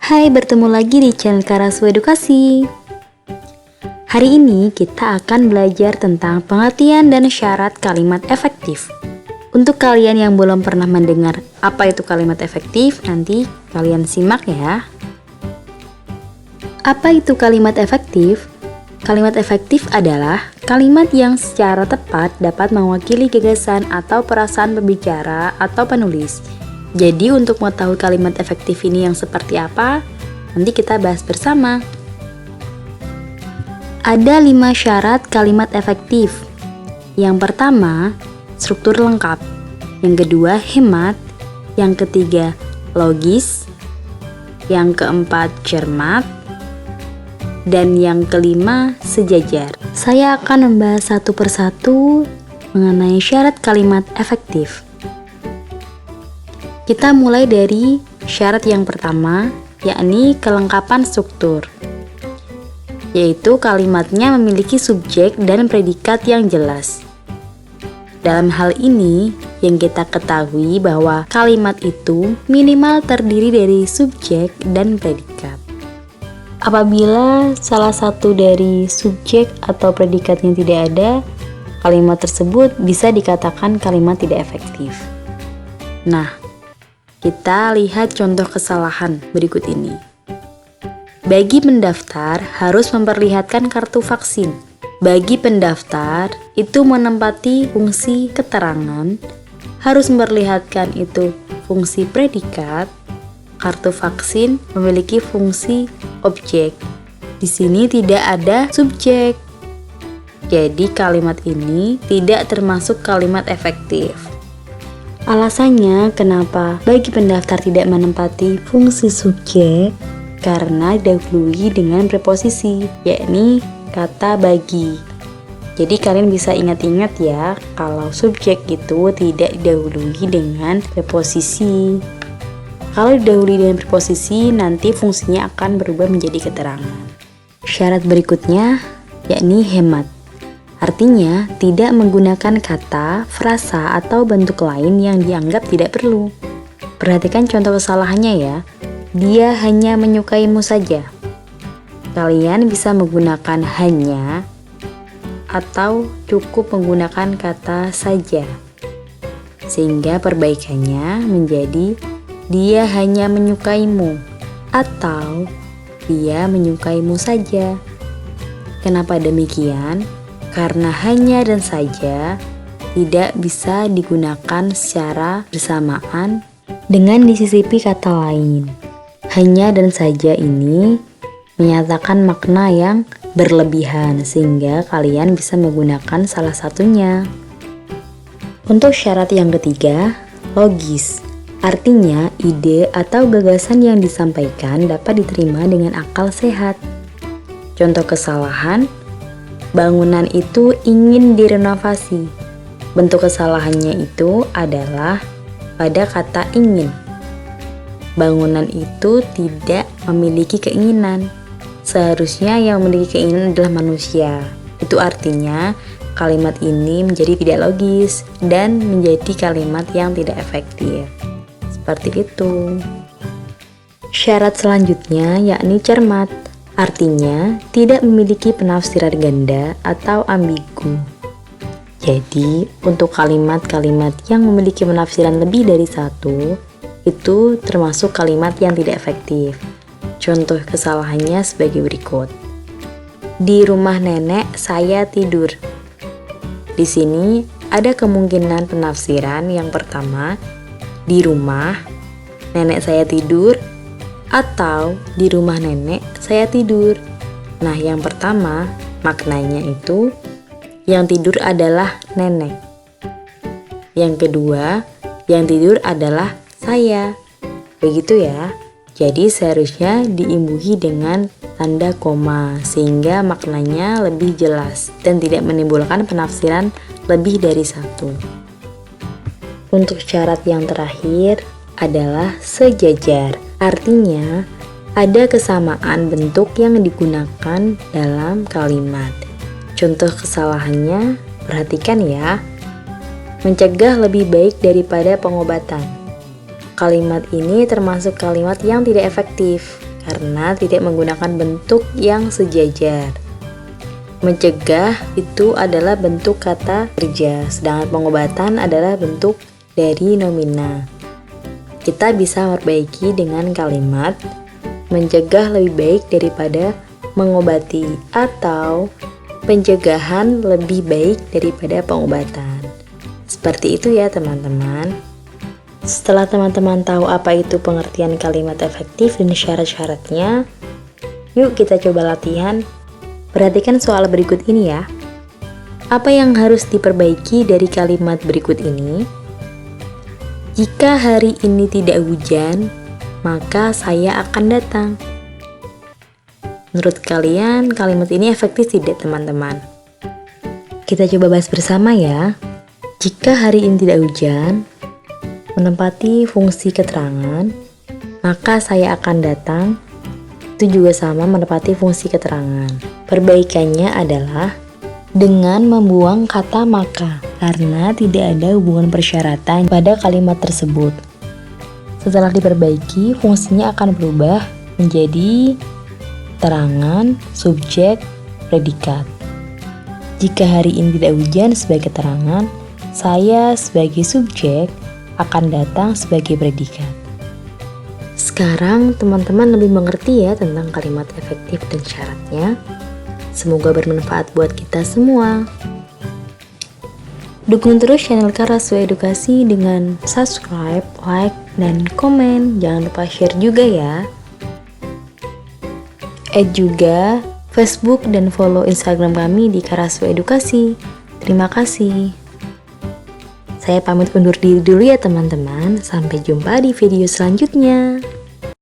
Hai, bertemu lagi di channel Karasu Edukasi. Hari ini kita akan belajar tentang pengertian dan syarat kalimat efektif. Untuk kalian yang belum pernah mendengar apa itu kalimat efektif, nanti kalian simak ya. Apa itu kalimat efektif? Kalimat efektif adalah kalimat yang secara tepat dapat mewakili gagasan atau perasaan pembicara atau penulis. Jadi untuk mengetahui kalimat efektif ini yang seperti apa, nanti kita bahas bersama. Ada 5 syarat kalimat efektif. Yang pertama, struktur lengkap. Yang kedua, hemat. Yang ketiga, logis. Yang keempat, cermat. Dan yang kelima, sejajar. Saya akan membahas satu persatu mengenai syarat kalimat efektif. Kita mulai dari syarat yang pertama, yakni kelengkapan struktur. Yaitu kalimatnya memiliki subjek dan predikat yang jelas. Dalam hal ini, yang kita ketahui bahwa kalimat itu minimal terdiri dari subjek dan predikat. Apabila salah satu dari subjek atau predikatnya tidak ada, kalimat tersebut bisa dikatakan kalimat tidak efektif. Nah, kita lihat contoh kesalahan berikut ini. Bagi pendaftar harus memperlihatkan kartu vaksin. Bagi pendaftar itu menempati fungsi keterangan, harus memperlihatkan itu fungsi predikat. Kartu vaksin memiliki fungsi objek. Di sini tidak ada subjek. Jadi kalimat ini tidak termasuk kalimat efektif. Alasannya kenapa bagi pendaftar tidak menempati fungsi subjek? Karena didahului dengan preposisi, yakni kata bagi. Jadi kalian bisa ingat-ingat ya, kalau subjek itu tidak didahului dengan preposisi. Kalau didahului dengan preposisi, nanti fungsinya akan berubah menjadi keterangan. Syarat berikutnya, yakni hemat. Artinya, tidak menggunakan kata, frasa, atau bentuk lain yang dianggap tidak perlu. Perhatikan contoh kesalahannya ya. Dia hanya menyukaimu saja. Kalian bisa menggunakan hanya atau cukup menggunakan kata saja. Sehingga perbaikannya menjadi dia hanya menyukaimu atau dia menyukaimu saja. Kenapa demikian? Karena hanya dan saja tidak bisa digunakan secara bersamaan dengan disisipi kata lain. Hanya dan saja ini menyatakan makna yang berlebihan sehingga kalian bisa menggunakan salah satunya. Untuk syarat yang ketiga, logis. Artinya, ide atau gagasan yang disampaikan dapat diterima dengan akal sehat. Contoh kesalahan, bangunan itu ingin direnovasi. Bentuk kesalahannya itu adalah pada kata ingin. Bangunan itu tidak memiliki keinginan. Seharusnya yang memiliki keinginan adalah manusia. Itu artinya kalimat ini menjadi tidak logis dan menjadi kalimat yang tidak efektif. Seperti itu. Syarat selanjutnya yakni cermat. Artinya tidak memiliki penafsiran ganda atau ambigu. Jadi untuk kalimat-kalimat yang memiliki penafsiran lebih dari satu, itu termasuk kalimat yang tidak efektif. Contoh kesalahannya sebagai berikut. Di rumah nenek saya tidur. Di sini ada kemungkinan penafsiran yang pertama, di rumah nenek saya tidur atau di rumah nenek saya tidur. Nah, yang pertama maknanya itu yang tidur adalah nenek. Yang kedua, yang tidur adalah saya. Begitu ya. Jadi seharusnya diimbuhi dengan tanda koma sehingga maknanya lebih jelas dan tidak menimbulkan penafsiran lebih dari satu. Untuk syarat yang terakhir adalah sejajar. Artinya ada kesamaan bentuk yang digunakan dalam kalimat. Contoh kesalahannya, perhatikan ya. Mencegah lebih baik daripada pengobatan. Kalimat ini termasuk kalimat yang tidak efektif karena tidak menggunakan bentuk yang sejajar. Mencegah itu adalah bentuk kata kerja, sedangkan pengobatan adalah bentuk dari nomina. Kita bisa memperbaiki dengan kalimat mencegah lebih baik daripada mengobati atau pencegahan lebih baik daripada pengobatan. Seperti itu ya teman-teman. Setelah teman-teman tahu apa itu pengertian kalimat efektif dan syarat-syaratnya, yuk kita coba latihan. Perhatikan soal berikut ini ya. Apa yang harus diperbaiki dari kalimat berikut ini? Jika hari ini tidak hujan, maka saya akan datang. Menurut kalian, kalimat ini efektif tidak, teman-teman? Kita coba bahas bersama ya. Jika hari ini tidak hujan, menempati fungsi keterangan, maka saya akan datang. Itu juga sama menepati fungsi keterangan. Perbaikannya adalah dengan membuang kata maka, karena tidak ada hubungan persyaratan pada kalimat tersebut. Setelah diperbaiki, fungsinya akan berubah menjadi keterangan, subjek, predikat. Jika hari ini tidak hujan sebagai keterangan, saya sebagai subjek akan datang sebagai predikat. Sekarang teman-teman lebih mengerti ya tentang kalimat efektif dan syaratnya. Semoga bermanfaat buat kita semua. Dukung terus channel Karasua Edukasi dengan subscribe, like, dan komen. Jangan lupa share juga ya. Add juga Facebook dan follow Instagram kami di Karasua Edukasi. Terima kasih. Saya pamit undur diri dulu ya teman-teman. Sampai jumpa di video selanjutnya.